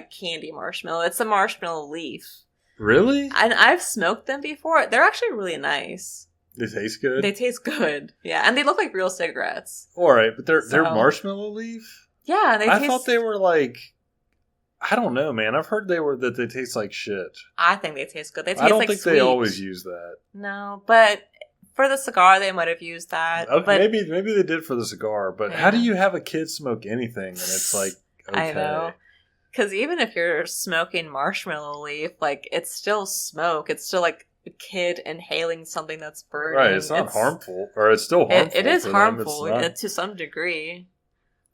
candy marshmallow. It's a marshmallow leaf. Really? And I've smoked them before. They're actually really nice. They taste good? They taste good. Yeah, and they look like real cigarettes. All right, but they're marshmallow leaf? Yeah, I thought they were like, I don't know, man. I've heard that they taste like shit. I think they taste good. They taste I don't like think sweet. They always use that. No, but for the cigar, they might have used that. Okay, but maybe they did for the cigar, but how do you have a kid smoke anything and it's like, okay. I know. Because even if you're smoking marshmallow leaf, like, it's still smoke. It's still like a kid inhaling something that's burning. Right, it's not harmful. Or it's still harmful. It is harmful to some degree.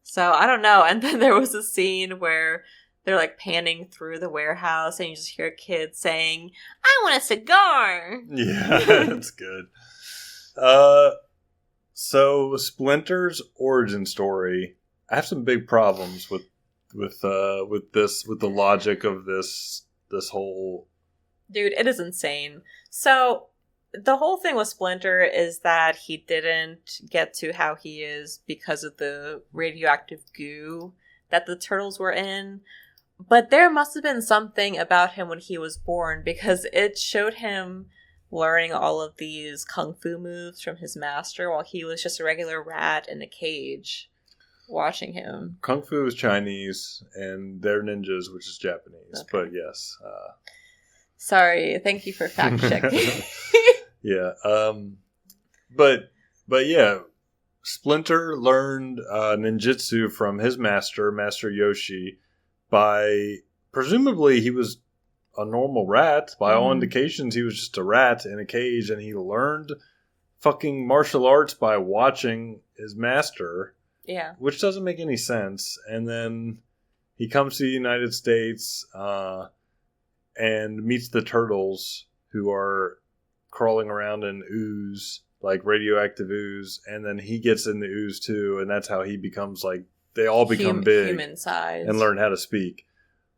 So, I don't know. And then there was a scene where they're like panning through the warehouse and you just hear kids saying, I want a cigar! Yeah, that's good. So, Splinter's origin story. I have some big problems with the logic of this whole... Dude, it is insane. So, the whole thing with Splinter is that he didn't get to how he is because of the radioactive goo that the turtles were in. But there must have been something about him when he was born, because it showed him learning all of these kung fu moves from his master while he was just a regular rat in a cage watching him. Kung fu is Chinese and they're ninjas, which is Japanese. Okay. But yes. Sorry, thank you for fact checking. Yeah. But yeah, Splinter learned ninjutsu from his master, Master Yoshi, by presumably he was a normal rat. By all indications, he was just a rat in a cage, and he learned fucking martial arts by watching his master. Yeah. Which doesn't make any sense. And then he comes to the United States, and meets the turtles who are crawling around in ooze, like radioactive ooze, and then he gets in the ooze too, and that's how he becomes like, they all become big human size and learn how to speak.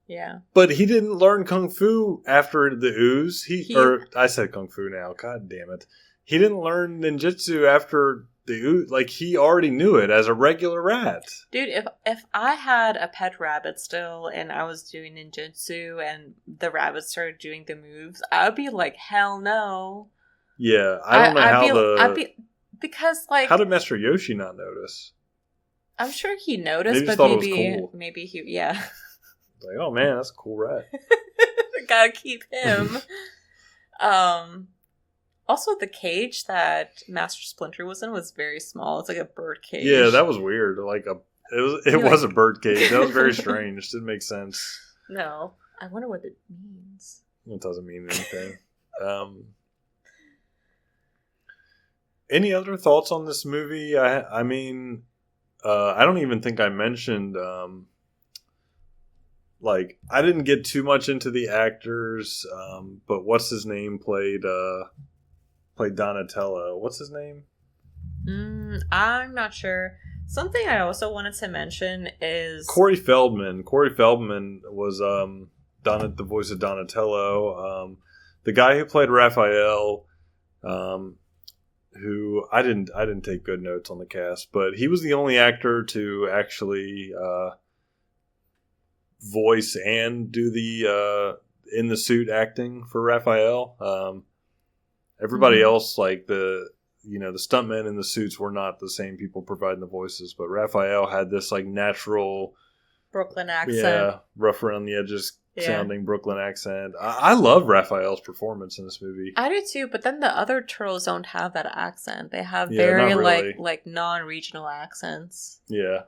Yeah. But he didn't learn Kung Fu after the ooze. Or I said Kung Fu now. God damn it. He didn't learn ninjutsu after the ooze. Like, he already knew it as a regular rat. Dude, if I had a pet rabbit still and I was doing ninjutsu and the rabbit started doing the moves, I would be like, hell no. Yeah, I don't know I'd be because like, how did Master Yoshi not notice? I'm sure he noticed, Maybe but thought it was cool. Maybe he, yeah. Like, oh man, that's a cool rat. Gotta keep him. Also, the cage that Master Splinter was in was very small. It's like a bird cage. Yeah, that was weird. It was a bird cage. That was very strange. Didn't make sense. No, I wonder what it means. It doesn't mean anything. Any other thoughts on this movie? I mean, I don't even think I mentioned. Like, I didn't get too much into the actors, but what's his name played Donatello. What's his name? I'm not sure. Something I also wanted to mention is Corey Feldman. Corey Feldman was the voice of Donatello. The guy who played Raphael, who I didn't take good notes on the cast, but he was the only actor to actually voice and do the in the suit acting for Raphael. Everybody else, like the stuntmen in the suits, were not the same people providing the voices, but Raphael had this like natural Brooklyn accent. Yeah, rough around the edges sounding Brooklyn accent. I love Raphael's performance in this movie. I do too, but then the other turtles don't have that accent. They have very really. like non-regional accents. Yeah.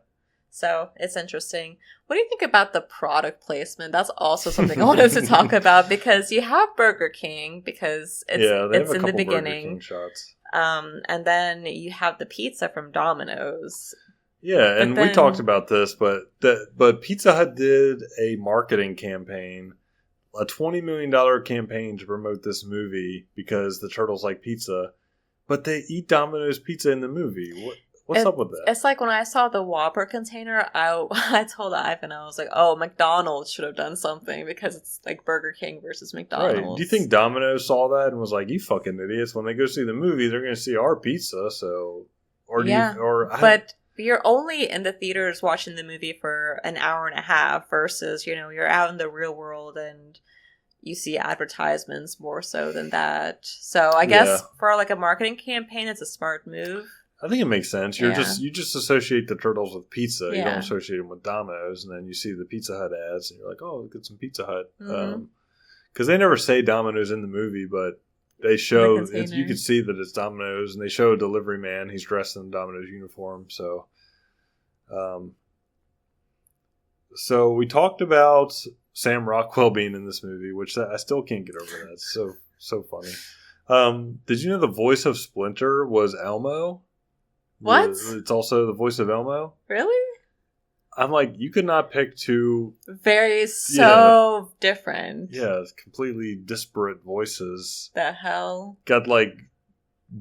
So it's interesting. What do you think about the product placement? That's also something I wanted to talk about, because you have Burger King, because it's in the beginning. Burger King shots. And then you have the pizza from Domino's. Yeah, and we talked about this, but Pizza Hut did a marketing campaign, a $20 million campaign to promote this movie because the turtles like pizza, but they eat Domino's pizza in the movie. What's up with that? It's like when I saw the Whopper container, I told Ivan, I was like, oh, McDonald's should have done something, because it's like Burger King versus McDonald's. Right. Do you think Domino's saw that and was like, you fucking idiots, when they go see the movie, they're going to see our pizza, so... But you're only in the theaters watching the movie for an hour and a half versus, you're out in the real world and you see advertisements more so than that. So I guess for like a marketing campaign, it's a smart move. I think it makes sense. You just associate the turtles with pizza. You don't associate them with Domino's, and then you see the Pizza Hut ads, and you're like, "Oh, get some Pizza Hut." Because they never say Domino's in the movie, but they show you can see that it's Domino's, and they show a delivery man. He's dressed in a Domino's uniform. So, so we talked about Sam Rockwell being in this movie, which I still can't get over that. It's so funny. Did you know the voice of Splinter was Elmo? What? It's also the voice of Elmo. Really? I'm like, you could not pick two different. Yeah, completely disparate voices. The hell? Got like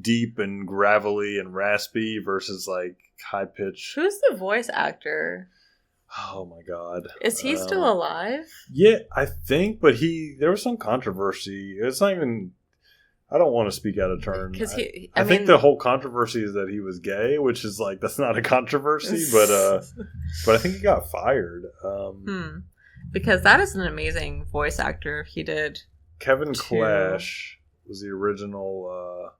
deep and gravelly and raspy versus like high pitched. Who's the voice actor? Oh my god. Is he still alive? Yeah, I think, but there was some controversy. It's not even... I don't want to speak out of turn. Because I think the whole controversy is that he was gay, which is like, that's not a controversy, but I think he got fired. Because that is an amazing voice actor if he did. Kevin Clash was the original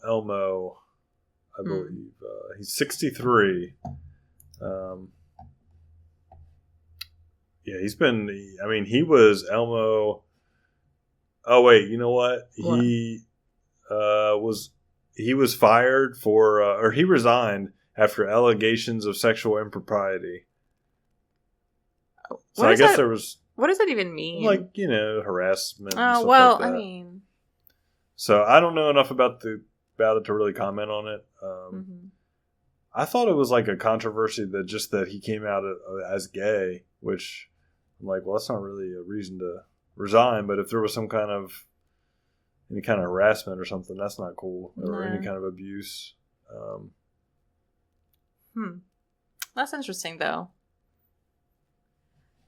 Elmo, I believe. He's 63. Yeah, he was Elmo. Oh wait, you know what? He was fired for, or he resigned after allegations of sexual impropriety. So I guess there was. What does that even mean? Like, harassment. Oh well, like I mean. So I don't know enough about it to really comment on it. I thought it was like a controversy that he came out as gay, which I'm like, well, that's not really a reason to resign. But if there was any kind of harassment or something, that's not cool. Or any kind of abuse. That's interesting, though.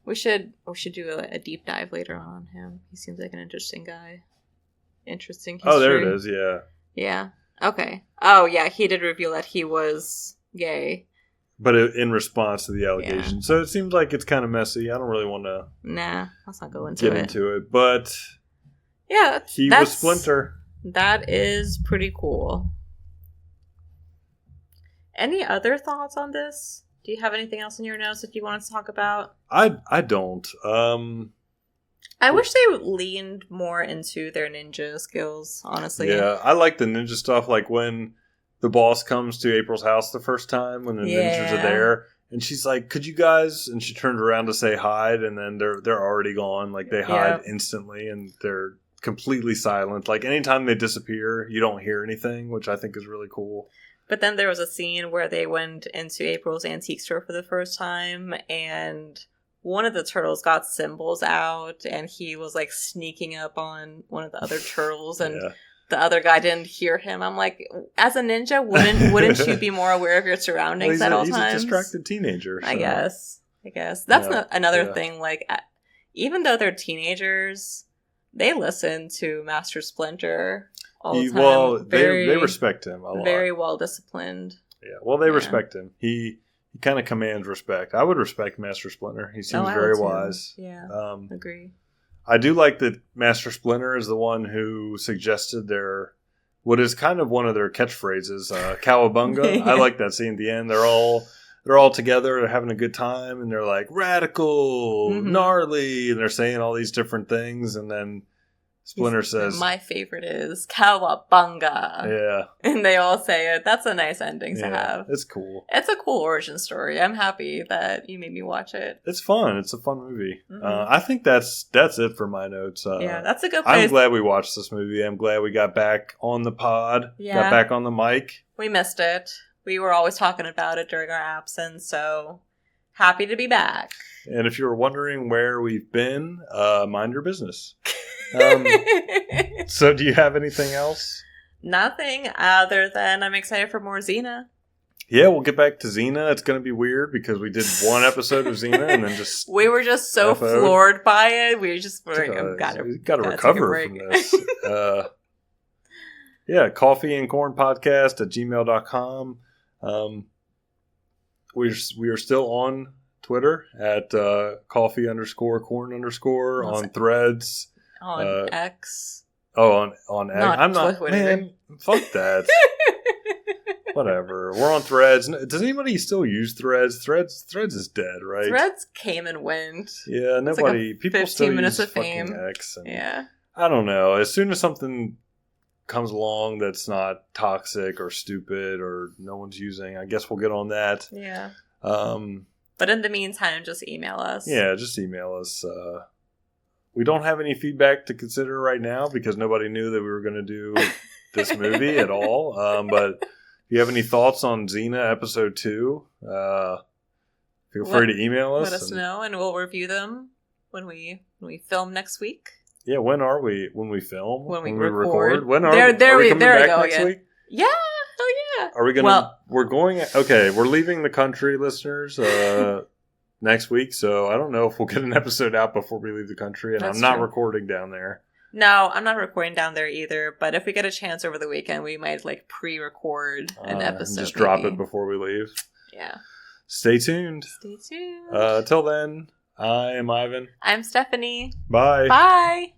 We should do a deep dive later on him. He seems like an interesting guy. Interesting history. Oh, there it is. Yeah. Yeah. Okay. Oh, yeah. He did reveal that he was gay. But in response to the allegation. Yeah. So it seems like it's kind of messy. I don't really want to... Nah, let's not go into it. But... Yeah, he was Splinter. That is pretty cool. Any other thoughts on this? Do you have anything else in your notes that you want to talk about? I don't. I wish they leaned more into their ninja skills, honestly. Yeah, I like the ninja stuff, like when the boss comes to April's house the first time, when the ninjas are there, and she's like, could you guys, and she turned around to say hide, and then they're already gone, like they hide instantly, and they're completely silent. Like anytime they disappear, you don't hear anything, which I think is really cool. But then there was a scene where they went into April's antique store for the first time, and one of the turtles got symbols out, and he was like sneaking up on one of the other turtles, and the other guy didn't hear him. I'm like, as a ninja, wouldn't you be more aware of your surroundings at all times? He's a distracted teenager. So. I guess that's another thing. Like, even though they're teenagers, they listen to Master Splinter all the time. Well, they respect him a lot. Very well disciplined. Yeah, well, they respect him. He kind of commands respect. I would respect Master Splinter. He seems very wise. Yeah, agree. I do like that Master Splinter is the one who suggested what is kind of one of their catchphrases, Cowabunga. I like that scene at the end. They're all together, they're having a good time, and they're like, radical, gnarly, and they're saying all these different things, and then Splinter says... My favorite is Cowabunga. Yeah. And they all say it. That's a nice ending to have. It's cool. It's a cool origin story. I'm happy that you made me watch it. It's fun. It's a fun movie. I think that's it for my notes. That's a good place. I'm glad we watched this movie. I'm glad we got back on the pod. Yeah. Got back on the mic. We missed it. We were always talking about it during our absence, so happy to be back. And if you were wondering where we've been, mind your business. So do you have anything else? Nothing other than I'm excited for more Xena. Yeah, we'll get back to Xena. It's going to be weird because we did one episode of Xena and then just... We were just so floored by it. We just were got to recover from this. coffeeandcornpodcast@gmail.com. We are still on Twitter at coffee_corn_ on Threads. On X. Oh, on X. I'm not... Twitter. Man, fuck that. Whatever. We're on Threads. Does anybody still use Threads? Threads is dead, right? Threads came and went. Yeah, nobody... Like people still minutes use of fame. fucking X. Yeah. I don't know. As soon as something comes along that's not toxic or stupid or no one's using, I guess we'll get on that. Yeah. But in the meantime, just email us. Yeah, just email us. We don't have any feedback to consider right now because nobody knew that we were going to do this movie at all. But if you have any thoughts on Xena episode 2, feel free to email us. Let us know, and we'll review them when we film next week. Yeah, when are we? When we film? When we record? When are we coming back next week? Yeah, hell yeah. Are we going to... We're going... Okay, we're leaving the country, listeners, next week, so I don't know if we'll get an episode out before we leave the country, and I'm not recording down there. No, I'm not recording down there either, but if we get a chance over the weekend, we might pre-record an episode. And just drop it before we leave. Yeah. Stay tuned. Till then, I am Ivan. I'm Stephanie. Bye. Bye.